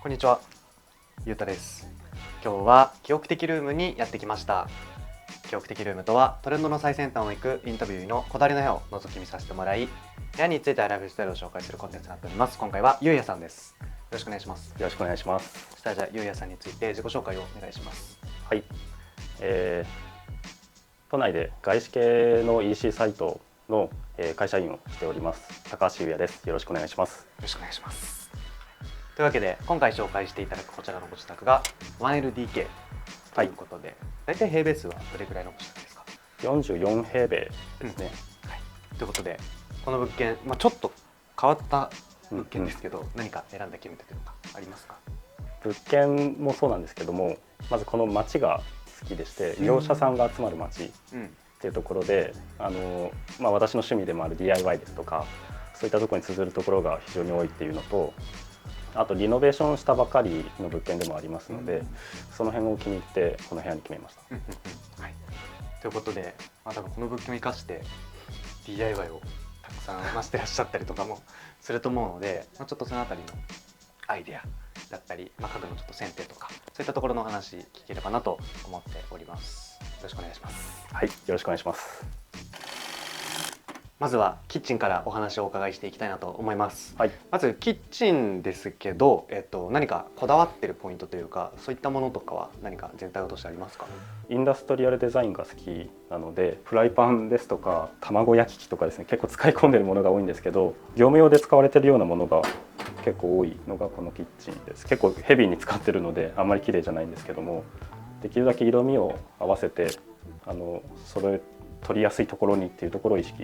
こんにちは、ゆうたです。今日は記憶的ルームにやってきました。記憶的ルームとはトレンドの最先端を行くインタビューのこだわりの部屋を覗き見させてもらい、部屋についてライフスタイルを紹介するコンテンツになっております。今回はゆうやさんです。よろしくお願いします。よろしくお願いします。そしたらじゃあゆうやさんについて自己紹介をお願いします。はい、都内で外資系の EC サイトの会社員をしております高橋優也です。よろしくお願いします。よろしくお願いします。というわけで今回紹介していただくこちらのご自宅が 1LDK ということで、大体平米数はどれくらいのご自宅ですか44平米ですね。はい、ということでこの物件、ちょっと変わった物件ですけど、何か選んだ決め手というかありますか？物件もそうなんですけども、まずこの街が好きでして、業者さんが集まる街っていうところで、私の趣味でもある DIY ですとかそういったところに通ずるところが非常に多いっていうのと、あとリノベーションしたばかりの物件でもありますので、その辺を気に入ってこの部屋に決めました。はい、ということで、多分この物件を生かして DIY をたくさんしてらっしゃったりとかもすると思うので、ちょっとそのあたりのアイデアだったり、家具のちょっと選定とかそういったところの話聞ければなと思っております。よろしくお願いします。はい、よろしくお願いします。まずはキッチンからお話をお伺いしていきたいなと思います。はい、まずキッチンですけど、何かこだわってるポイントというか、そういったものとかは何か全体を通してありますか？インダストリアルデザインが好きなので、フライパンですとか卵焼き器とかですね、結構使い込んでるものが多いんですけど、業務用で使われてるようなものが結構多いのがこのキッチンです。結構ヘビーに使ってるのであんまり綺麗じゃないんですけども、できるだけ色味を合わせてそれ取りやすいところにっていうところを意識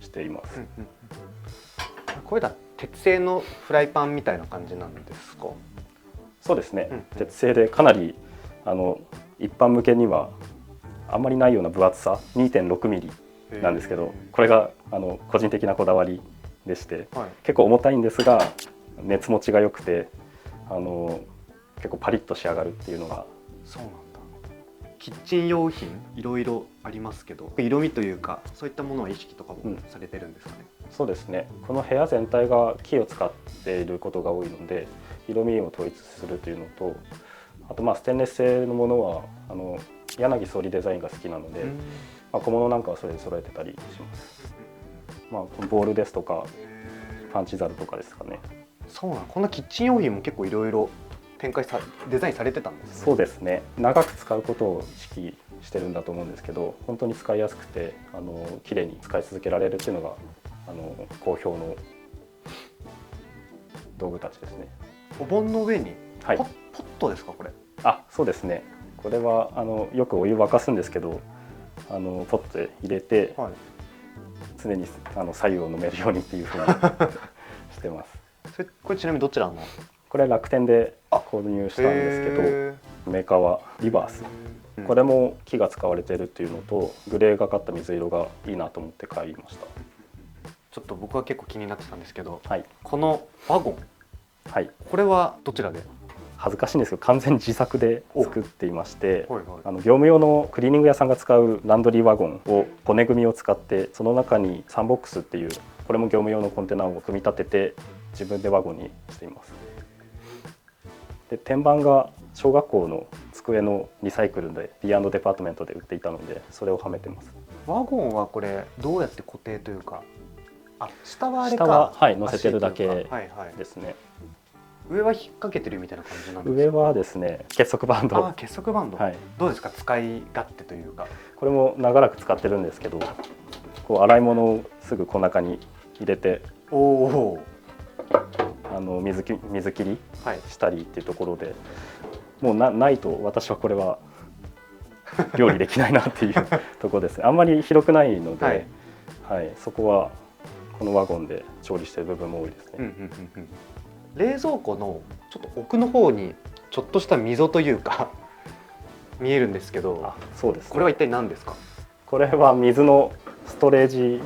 しています。これだ鉄製のフライパンみたいな感じなんですか？そうですね、鉄製でかなり一般向けにはあんまりないような分厚さ 2.6 ミリなんですけど、これが個人的なこだわりでして、結構重たいんですが熱持ちが良くて結構パリッと仕上がるっていうのが。そうなんだ。キッチン用品いろいろありますけど、色味というかそういったものは意識とかもされてるんですかね？そうですね、この部屋全体が木を使っていることが多いので、色味を統一するというのと、あとステンレス製のものは柳総理デザインが好きなので、小物なんかはそれで揃えてたりします。ボールですとかパンチザルとかですかね。そうなの。こんなキッチン用品も結構いろいろデザインされてたんですね。そうですね、長く使うことを意識してるんだと思うんですけど、本当に使いやすくて綺麗に使い続けられるっていうのが好評の道具たちですね。お盆の上にはい、ポットですかこれ？そうですね、これはよくお湯沸かすんですけどポットへ入れて、常に左右を飲めるようにっていうふうにしてます。これちなみにどちらの？これ楽天で購入したんですけど、メーカーはリバース。これも木が使われているっていうのと、グレーがかった水色がいいなと思って買いました。ちょっと僕は結構気になってたんですけど、このワゴン、これはどちらで？恥ずかしいんですけど完全に自作で作っていまして、業務用のクリーニング屋さんが使うランドリーワゴンを骨組みを使って、その中にサンボックスっていうこれも業務用のコンテナを組み立てて自分でワゴンにしています。で、天板が小学校の机のリサイクルで B&デパートメントで売っていたので、それをはめてます。ワゴンはこれどうやって固定というか、下はあれか、下は乗せてるだけですね。上は引っ掛けてるみたいな感じなんですか？上はですね、結束バンド。結束バンド、どうですか、使い勝手というか？これも長らく使ってるんですけど、洗い物をすぐこの中に入れて水切りしたりっていうところで、もうないと私はこれは料理できないなっていうところですね。あんまり広くないので、そこはこのワゴンで調理している部分も多いですね。冷蔵庫のちょっと奥の方にちょっとした溝というか見えるんですけど、そうですね、これは一体何ですか？これは水のストレージ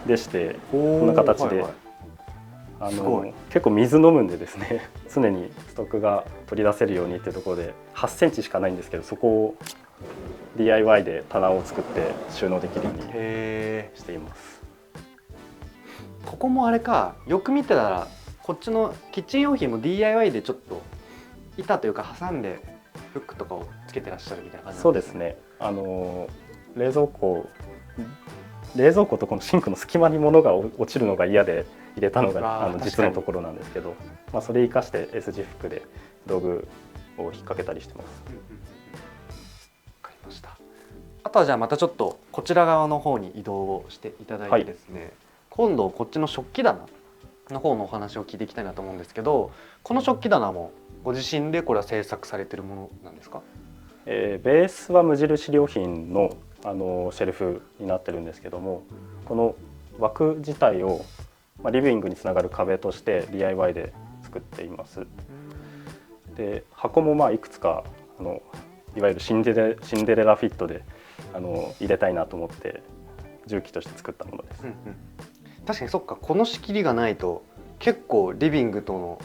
でして、こんな形で、結構水飲むんでですね、常にストックが取り出せるようにっていうところで8センチしかないんですけど、そこを DIY で棚を作って収納できるようにしています。ここもあれか、よく見てたらこっちのキッチン用品も DIY でちょっと板というか挟んでフックとかをつけてらっしゃるみたいな感じそうですね。冷蔵庫とこのシンクの隙間に物が落ちるのが嫌で入れたのが実のところなんですけど、それ生かして S 字フックで道具を引っ掛けたりしてます。わかりました。あとはじゃあまたちょっとこちら側の方に移動をしていただいてですね、今度こっちの食器棚の方のお話を聞いていきたいなと思うんですけど、この食器棚もご自身でこれは制作されているものなんですか？ベースは無印良品のシェルフになってるんですけども、この枠自体をリビングにつながる壁として DIY で作っています。で箱もいくつかいわゆるシンデレラフィットで入れたいなと思って重機として作ったものです。確かにそっか、この仕切りがないと結構リビングとの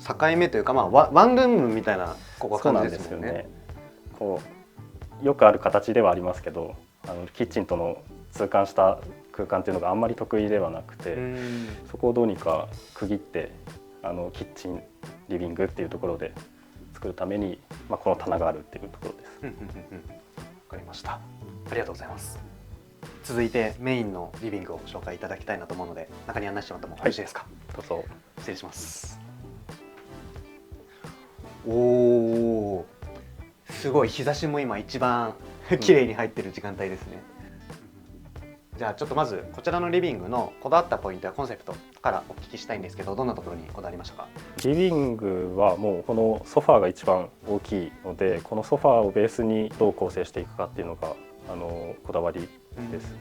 境目というか、ワンルームみたいな感じですよね。こうよくある形ではありますけど、キッチンとの痛感した空間っていうのがあんまり得意ではなくて、そこをどうにか区切ってキッチンリビングっていうところで作るために、この棚があるっていうところです。わかりました。ありがとうございます。続いてメインのリビングを紹介いただきたいなと思うので、中に案内してもらってもよろしいですか？どうぞ。失礼します。おー、すごい日差しも今一番綺麗に入ってる時間帯ですね。じゃあちょっとまずこちらのリビングのこだわったポイントやコンセプトからお聞きしたいんですけど、どんなところにこだわりましたか？リビングはもうこのソファーが一番大きいので、このソファーをベースにどう構成していくかっていうのがこだわりです。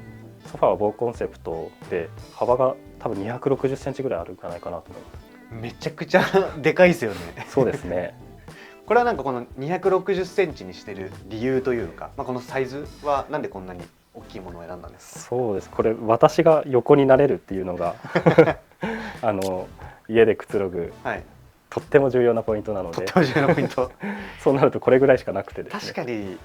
ソファーは棒コンセプトで幅が多分260センチぐらいあるんじゃないかなと思います。めちゃくちゃでかいですよね。そうですね。これはなんかこの260センチにしてる理由というか、このサイズはなんでこんなに大きいものを選んだんですか？そうです。これ私が横になれるっていうのが家でくつろぐ、とっても重要なポイントなので。とっても重要なポイント。そうなるとこれぐらいしかなくてですね。確かに。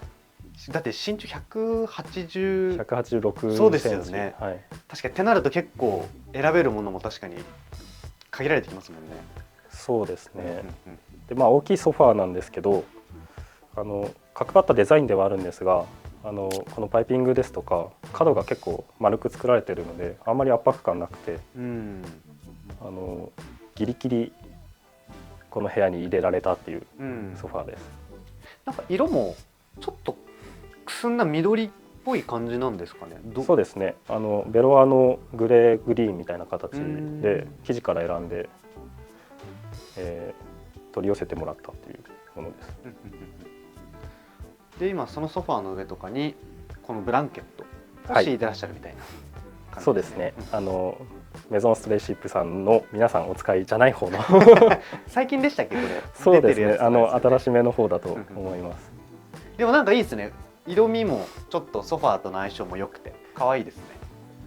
だって身長186 186そうですよね。はい、確かにってなると結構選べるものも確かに限られてきますもんね。そうですね。で大きいソファーなんですけど、角張ったデザインではあるんですが、このパイピングですとか角が結構丸く作られているので、あんまり圧迫感なくて、ギリギリこの部屋に入れられたっていうソファーです。なんか色もちょっとくすんだ緑っぽい感じなんですかね。そうですね。ベロアのグレーグリーンみたいな形で生地から選んで、取り寄せてもらったっていうものです。で今そのソファーの上とかにこのブランケットを敷いてらっしゃるみたいな感じですね。そうですね。メゾンストレイシップさんの皆さんお使いじゃない方の最近でしたっけこれ？そうですね。新しめの方だと思います。でもなんかいいですね。色味もちょっとソファーとの相性も良くて可愛いですね。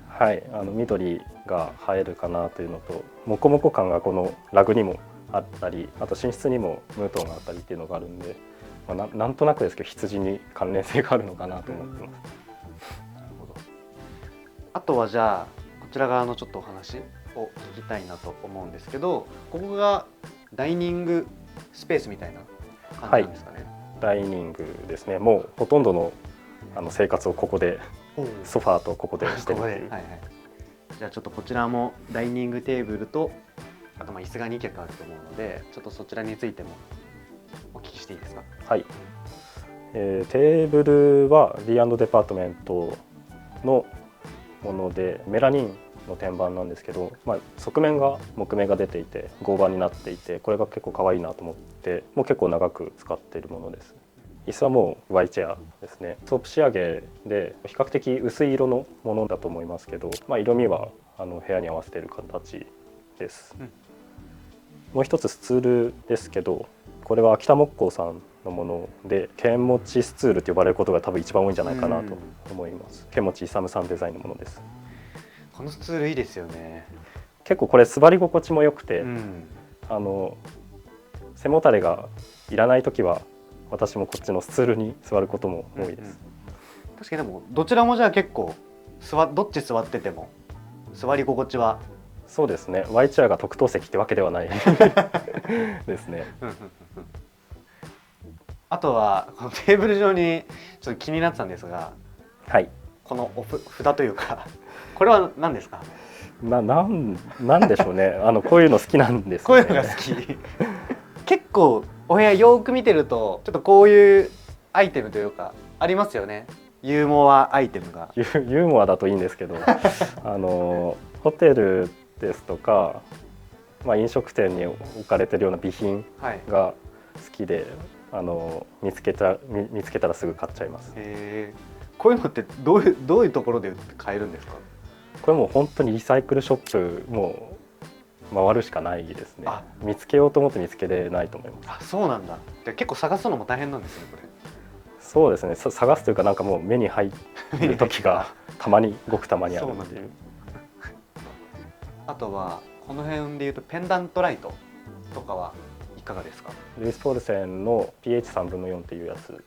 はい、緑が映えるかなというのと、モコモコ感がこのラグにもあったり、あと寝室にもムートンがあったりっていうのがあるんで、なんとなくですけど羊に関連性があるのかなと思ってます。なるほど。あとはじゃあこちら側のちょっとお話を聞きたいなと思うんですけど、ここがダイニングスペースみたいな感じなんですかね。ダイニングですね。もうほとんどの生活をここで、ソファーとここでしてるっていう。じゃあちょっとこちらもダイニングテーブルと、あと椅子が2脚あると思うので、ちょっとそちらについてもお聞きしていいですか？はい。テーブルは D&デパートメントのもので、メラニンの天板なんですけど、側面が木目が出ていて合板になっていて、これが結構可愛いなと思って、もう結構長く使っているものです。椅子はもう Y チェアですね。ソープ仕上げで比較的薄い色のものだと思いますけど、色味は部屋に合わせている形です。もう一つスツールですけど、これは秋田木工さんのもので、剣持スツールと呼ばれることが多分一番多いんじゃないかなと思います。剣持勇さんデザインのものです。このスツールいいですよね。結構これ座り心地も良くて、背もたれがいらないときは私もこっちのスツールに座ることも多いです。確かにでもどちらもじゃあ結構どっち座ってても座り心地はそうですね。Y チェアが特等席ってわけではないですね。あとはこのテーブル上にちょっと気になってたんですが、はい。この札というかこれは何ですか？なんでしょうね。こういうの好きなんですこうよね。いうのが好き結構お部屋よく見てるとちょっとこういうアイテムというかありますよね。ユーモアアイテムが。ユーモアだといいんですけどホテルですとか、飲食店に置かれてるような備品が好きで、見つけたらすぐ買っちゃいます。こういうのってどういうところで買えるんですか？これもう本当にリサイクルショップも回るしかないですね。見つけようと思って見つけれないと思います。そうなんだ。結構探すのも大変なんですね、これ。そうですね。探すというか、なんかもう目に入る時がごくたまにあるっていう。あとはこの辺でいうとペンダントライトとかはいかがですか？ルイス・ポールセンの PH3 分の4っていうやつ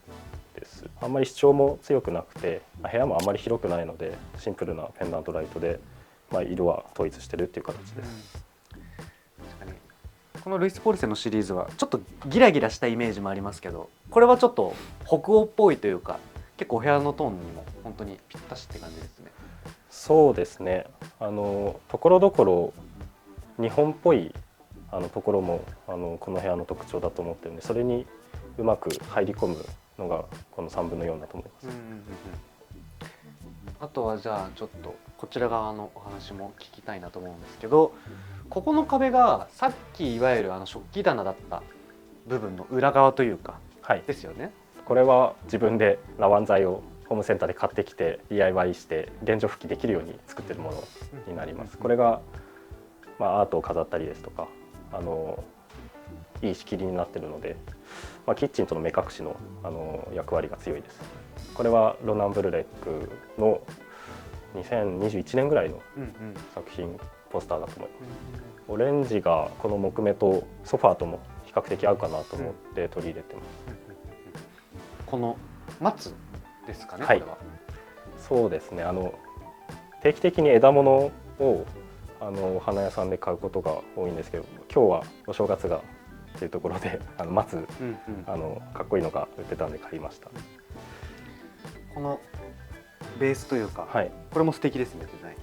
です。あんまり主張も強くなくて、部屋もあんまり広くないのでシンプルなペンダントライトで、色は統一してるっていう形です。確かにこのルイス・ポールセンのシリーズはちょっとギラギラしたイメージもありますけど、これはちょっと北欧っぽいというか結構お部屋のトーンにも本当にぴったしって感じですね。そうですね。ところどころ日本っぽいところもこの部屋の特徴だと思ってるんで、それにうまく入り込むのがこの3分の4だと思います。あとはじゃあちょっとこちら側のお話も聞きたいなと思うんですけど、ここの壁がさっきいわゆる食器棚だった部分の裏側というか、ですよね。これは自分でラワン材をホームセンターで買ってきて DIY して現状復帰できるように作っているものになります。これがアートを飾ったりですとかいい仕切りになっているので、キッチンとの目隠しの役割が強いです。これはロナン・ブルレックの2021年ぐらいの作品ポスターだと思います。オレンジがこの木目とソファーとも比較的合うかなと思って取り入れてます。この松ですかね。これはそうですね。定期的に枝物をお花屋さんで買うことが多いんですけど、今日はお正月がっていうところで松、かっこいいのが売ってたんで買いました。このベースというか、これも素敵ですね、デザイン。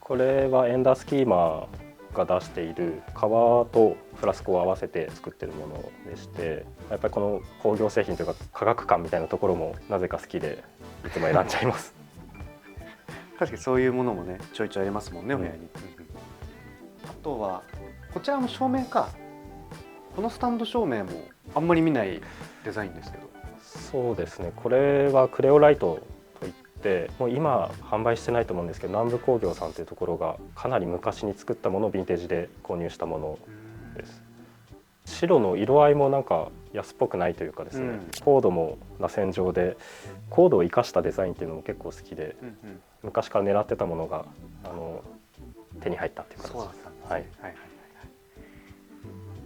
これはエンダースキーマーが出している革とフラスコを合わせて作ってるものでして、やっぱりこの工業製品というか科学感みたいなところもなぜか好きでいつも選んじゃいます確かにそういうものもねちょいちょいありますもんね、お部屋に。あとはこちらの照明か。このスタンド照明もあんまり見ないデザインですけど。そうですね。これはクレオライトといって、もう今販売してないと思うんですけど、南部工業さんというところがかなり昔に作ったものをヴィンテージで購入したものです。白の色合いもなんか安っぽくないというかですね、コードも螺旋状でコードを生かしたデザインっていうのも結構好きで、昔から狙ってたものが手に入ったっていう形です。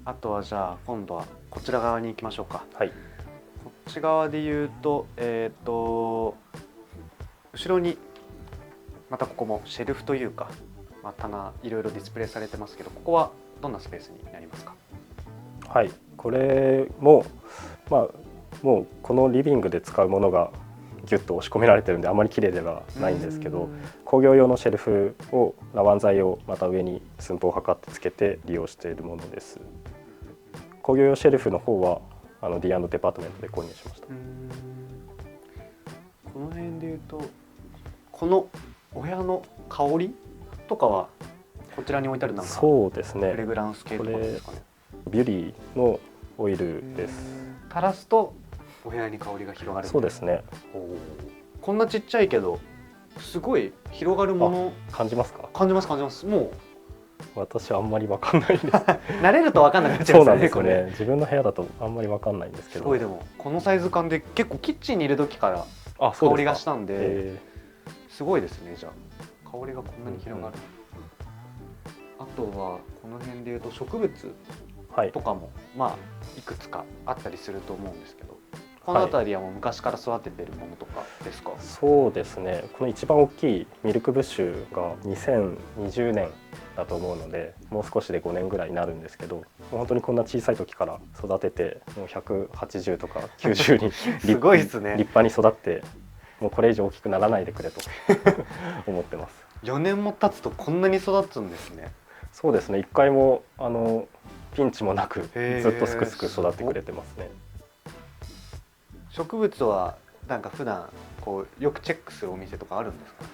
あとはじゃあ今度はこちら側に行きましょうか。こっち側で言うと、後ろにまたここもシェルフというか、棚いろいろディスプレイされてますけど、ここはどんなスペースになりますか？これももうこのリビングで使うものがギュッと押し込められてるんであまり綺麗ではないんですけど、工業用のシェルフをラワン材をまた上に寸法を測ってつけて利用しているものです。工業用シェルフの方はD&デパートメントで購入しました。この辺でいうとこのお部屋の香りとかはこちらに置いてあるなんかそうですね、フレグランス系とかですかね。ビュリーのオイルです。垂らすとお部屋に香りが広がる。そうですね。こんなちっちゃいけどすごい広がるもの感じますか？感じます感じます。もう私はあんまり分かんないです慣れると分かんなくなっちゃいますよね。そうなんですよね。自分の部屋だとあんまり分かんないんですけど、すごいでもこのサイズ感で結構キッチンにいる時から香りがしたんで、すごいですね。じゃあ香りがこんなに広がる。あとはこの辺でいうと植物とかもいくつかあったりすると思うんですけど、この辺りはもう昔から育ててるものとかですか？そうですね、この一番大きいミルクブッシュが2020年だと思うので、もう少しで5年ぐらいになるんですけど、もう本当にこんな小さい時から育てて、もう180とか90にすごいですね。立派に育って、もうこれ以上大きくならないでくれと思ってます。4年も経つとこんなに育つんですね。そうですね、一回もピンチもなくずっとすくすく育ってくれてますね。植物はなんか普段こうよくチェックするお店とかあるんですか？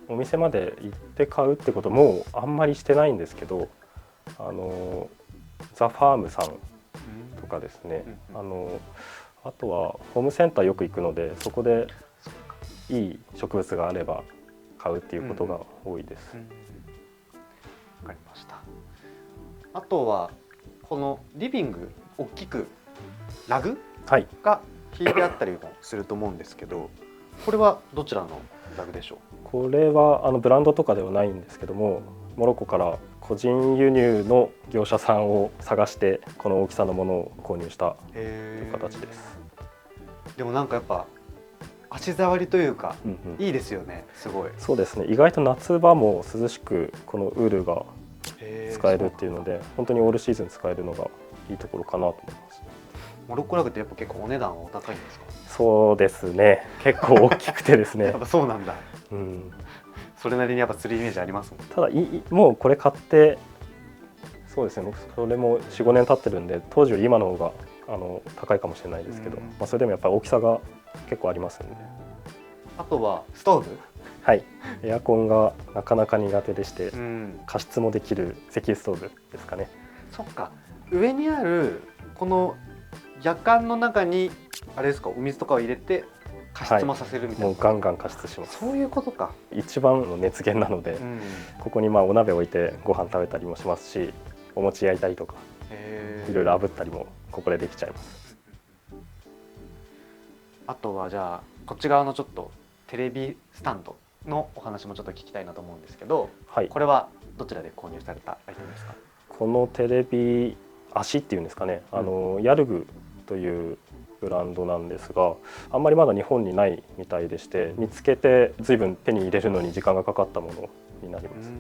お店まで行って買うってこともあんまりしてないんですけど、ザ・ファームさんとかですね、あとはホームセンターよく行くので、そこでいい植物があれば買うっていうことが多いです。わかりました。あとはこのリビング大きくラグが引いてあったりもすると思うんですけど、これはどちらのラグでしょう？これはブランドとかではないんですけども、モロッコから個人輸入の業者さんを探してこの大きさのものを購入したという形です。でもなんかやっぱ足触りというか、いいですよね。すごい。そうですね、意外と夏場も涼しくこのウールが使えるっていうので、本当にオールシーズン使えるのがいいところかなと思います。モロッコラグってやっぱ結構お値段はお高いんですか？そうですね、結構大きくてですねやっぱそうなんだ。それなりにやっぱするイメージありますもん。ただもうこれ買って、そうですね、それも 4,5 年経ってるんで、当時より今の方が高いかもしれないですけど、それでもやっぱり大きさが結構ありますんで。あとはストーブ？はい、エアコンがなかなか苦手でして、加湿もできる石油ストーブですかね。そっか、上にあるこのやかんの中にあれですか、お水とかを入れて加湿もさせるみたいな、もうガンガン加湿します。そういうことか。一番の熱源なので、ここにお鍋置いてご飯食べたりもしますし、お餅焼いたりとかいろいろ炙ったりもここでできちゃいます。あとはじゃあこっち側のちょっとテレビスタンドのお話もちょっと聞きたいなと思うんですけど、これはどちらで購入されたアイテムですか？このテレビ足っていうんですかね、ヤルグというブランドなんですが、あんまりまだ日本にないみたいでして、見つけて随分手に入れるのに時間がかかったものになります。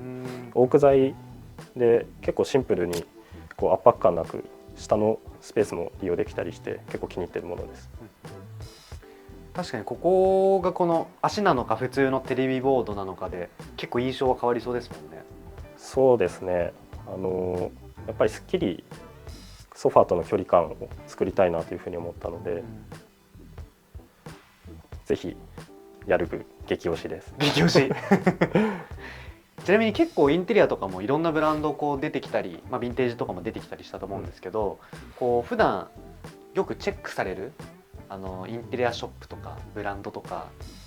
オーク材で結構シンプルにこう圧迫感なく下のスペースも利用できたりして、結構気に入っているものです。確かにここがこの足なのか普通のテレビボードなのかで結構印象は変わりそうですもんね。そうですね、やっぱりすっきりソファーとの距離感を作りたいなというふうに思ったので、ぜひヤルグ激推しです。激推しちなみに結構インテリアとかもいろんなブランドこう出てきたり、ヴィンテージとかも出てきたりしたと思うんですけど、こう普段よくチェックされるインテリアショップとかブランドとか、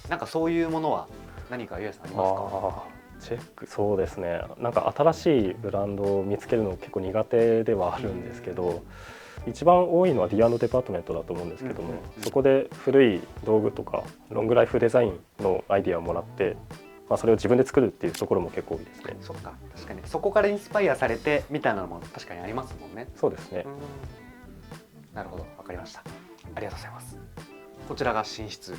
なんかそういうものは何かゆうやさんありますか？チェック、そうですね、なんか新しいブランドを見つけるの結構苦手ではあるんですけど、一番多いのは D&デパートメントだと思うんですけども、そこで古い道具とかロングライフデザインのアイディアをもらって、それを自分で作るっていうところも結構多いですね。そっか、確かにそこからインスパイアされてみたいなのも確かにありますもんね。そうですね。なるほど、わかりました。ありがとうございます。こちらが寝室、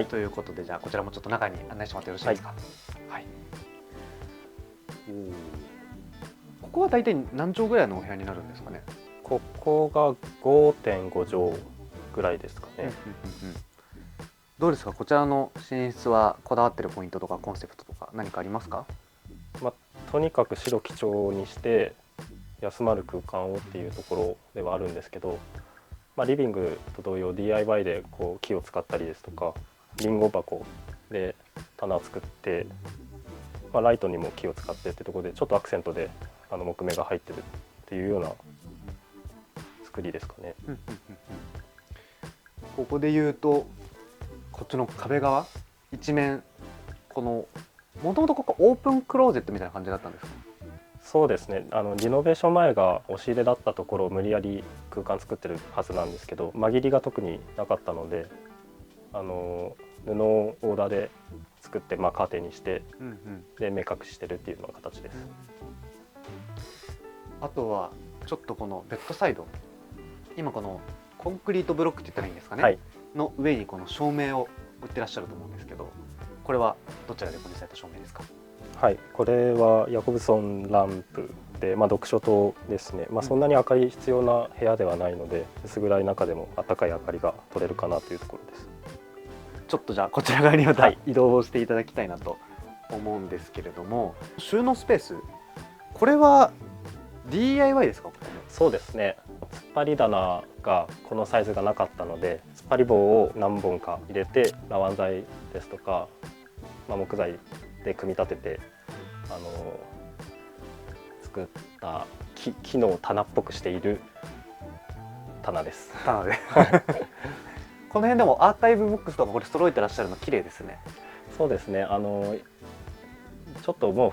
ということで、じゃあこちらもちょっと中に案内してもらってよろしいですか？はい。ここは大体何畳ぐらいのお部屋になるんですかね？ここが 5.5 畳ぐらいですかね。どうですか、こちらの寝室はこだわってるポイントとかコンセプトとか何かありますか？とにかく白基調にして休まる空間をっていうところではあるんですけど、リビングと同様 DIY でこう木を使ったりですとか、リンゴ箱で棚を作って、ライトにも木を使ってってところでちょっとアクセントで木目が入ってるっていうような作りですかね。ここで言うとこっちの壁側一面、このもともとここオープンクローゼットみたいな感じだったんですか？そうですね、リノベーション前が押し入れだったところを無理やり空間作ってるはずなんですけど、間切りが特になかったので布をオーダーで作って、カーテンにして、で目隠ししてるっていうような形です。あとはちょっとこのベッドサイド今このコンクリートブロックって言ったらいいんですかね、はい、の上にこの照明を売ってらっしゃると思うんですけど、これはどちらで購入された照明ですか？はい、これはヤコブソンランプで、読書灯ですね。そんなに明かり必要な部屋ではないので、薄暗い中でも暖かい明かりが取れるかなというところです。ちょっとじゃあこちら側にまた移動していただきたいなと思うんですけれども、収納スペース、これは DIY ですか？そうですね。突っ張り棚がこのサイズがなかったので、突っ張り棒を何本か入れてラワン材ですとか、木材で組み立てて作った木の棚っぽくしている棚です。棚でこの辺でもアーカイブボックスとかこれ揃えてらっしゃるの綺麗ですね。そうですね。ちょっともう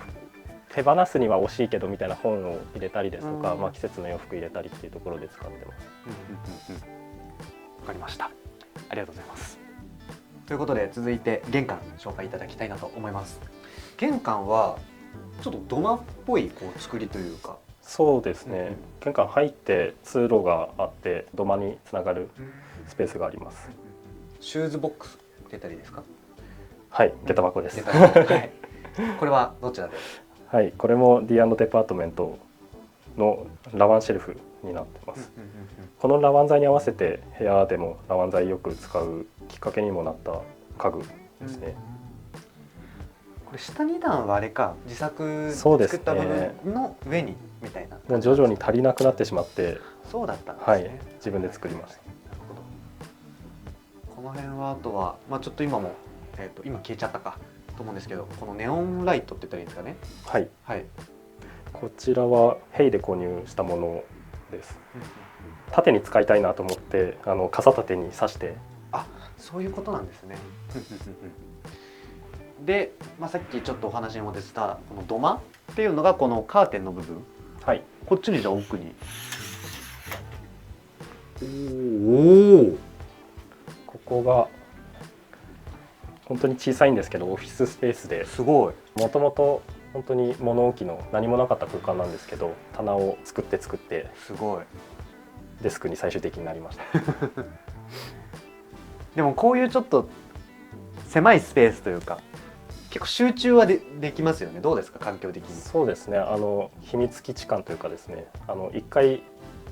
手放すには惜しいけどみたいな本を入れたりですとか、季節の洋服入れたりっていうところで使ってます。わかりました。ありがとうございます。ということで続いて玄関紹介いただきたいなと思います。玄関はちょっと土間っぽい作りというか。そうですね。玄関入って通路があって土間につながるスペースがあります。シューズボックスって言ったらいいですか？はい、下駄箱です。はい、これはどちらで？はい、これも D& デパートメントのラワンシェルフになってます。このラワン材に合わせて部屋でもラワン材よく使うきっかけにもなった家具ですね。これ下2段はあれか、自作作った部分の上にみたいな。もう徐々に足りなくなってしまって、そうだったんですね。はい、自分で作りました。なるほど。この辺はあとは、ちょっと今も、今消えちゃったかと思うんですけど、このネオンライトって言ったらいいんですかね。はい。はい。こちらはヘイで購入したものです。縦に使いたいなと思って傘立てに刺して。あ、そういうことなんですね。で、さっきちょっとお話にも出てたこの土間っていうのがこのカーテンの部分。はい。こっちにじゃあ奥に。おお。ここが本当に小さいんですけどオフィススペースで。すごい。もともと本当に物置の何もなかった空間なんですけど、棚を作ってすごいデスクに最終的になりました。でもこういうちょっと狭いスペースというか結構集中はできますよね。どうですか、環境的に？そうですね。秘密基地感というかですね、一回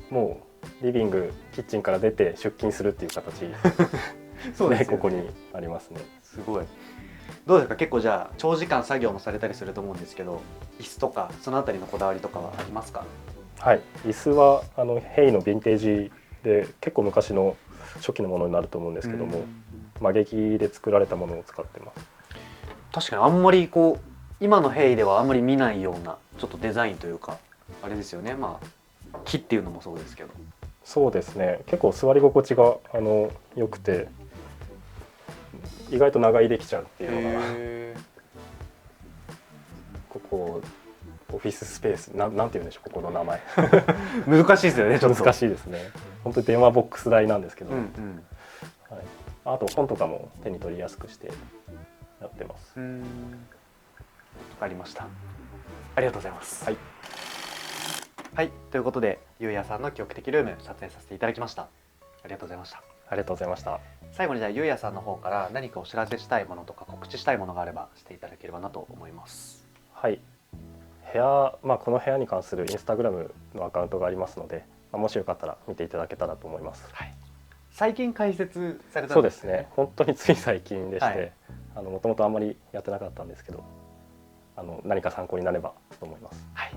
もうリビングキッチンから出て出勤するっていう形そうですよね、ここにありますね。すごい。どうですか、結構じゃあ長時間作業もされたりすると思うんですけど、椅子とかそのあたりのこだわりとかはありますか？はい、椅子はヘイのヴィンテージで結構昔の初期のものになると思うんですけども、曲げ木で作られたものを使ってます。確かにあんまり今のヘイではあんまり見ないようなちょっとデザインというかあれですよね。木っていうのもそうですけど。そうですね。結構座り心地が良くて意外と長居できちゃうっていうのがここオフィススペースなんて言うんでしょう、ここの名前難しいですよね。ちょっと難しいですね。本当に電話ボックス台なんですけど、はい、あと本とかも手に取りやすくしてやってます。わかりました。ありがとうございます。はい、はい、ということでゆうやさんの記憶的ルーム撮影させていただきました。ありがとうございました。ありがとうございました。最後にじゃあゆうやさんの方から何かお知らせしたいものとか告知したいものがあればしていただければなと思います。はい、部屋、この部屋に関するインスタグラムのアカウントがありますので、もしよかったら見ていただけたらと思います。はい、最近開設されたんですね。そうですね。本当につい最近でして、もともとあんまりやってなかったんですけど、何か参考になればと思います。はい、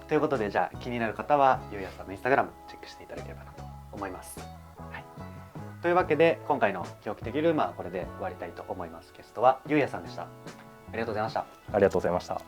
ということでじゃあ気になる方はゆうやさんのインスタグラムチェックしていただければなと思います。はい、というわけで今回の記憶的ルームはこれで終わりたいと思います。ゲストはゆうやさんでした。ありがとうございました。ありがとうございました。